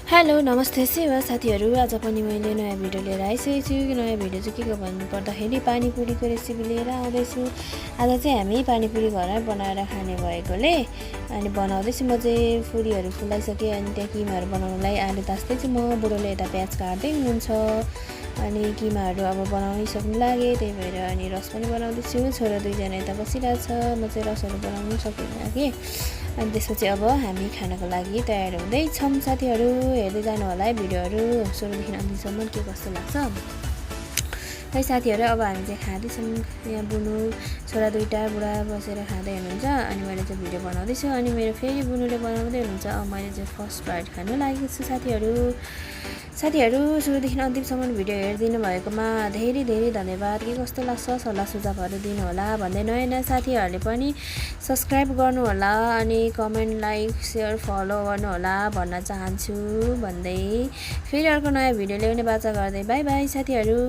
Hello नमस्ते सेवा साथीहरू। आज पनि मैले नयाँ भिडियो लिएर आइसकेको छु। नयाँ भिडियो चाहिँ के को भन्नुपर्दाखेरि पानीपुरीको रेसिपी लिएर आउँदैछु। आज चाहिँ हामी पानीपुरी घरमै बनाएर खाने भएकोले अनि बनाउँदैछु। म चाहिँ पुरीहरू फुलाइसकेँ अनि त्यहाँ किमाहरू बनाउनुलाई आलु तास्दैछु। म बुढोले यता प्याज काट्दै हुनुहुन्छ अनि किमाहरू अब बनाउनै लागे, त्यही भएर अनि रस पनि बनाउँदैछु। छोरा दुईजना यता बसिरहेछ, म चाहिँ रसहरू बनाउनु सकिनँ कि। अनि त्यसपछि अब हामी खानको लागि तयार हुँदैछौँ। साथीहरू हेर्दै जानु होला है भिडियोहरू सुरुदेखि अन्तिमसम्म के कस्तो लाग्छ है साथीहरू। अब हामी चाहिँ खाँदैछौँ। यहाँ बुनु छोरा दुईवटा बुढा बसेर खाँदै हुनुहुन्छ अनि मैले चाहिँ भिडियो बनाउँदैछु अनि मेरो फेरि बुनुले बनाउँदै हुनुहुन्छ। अब मैले चाहिँ फर्स्ट बाइट खानु लागेको छु साथीहरू सुरुदेखि अन्तिमसम्म भिडियो हेरिदिनु भएकोमा धेरै धेरै धन्यवाद। के कस्तो लाग्छ सल्लाह सुझावहरू दिनु होला भन्दै नयाँ साथीहरूले पनि सब्सक्राइब गर्नु होला अनि कमेन्ट लाइक सेयर फलो गर्नु होला भन्न चाहन्छु भन्दै फेरि अर्को नयाँ भिडियो ल्याउने बाचा गर्दै बाई बाई साथीहरू।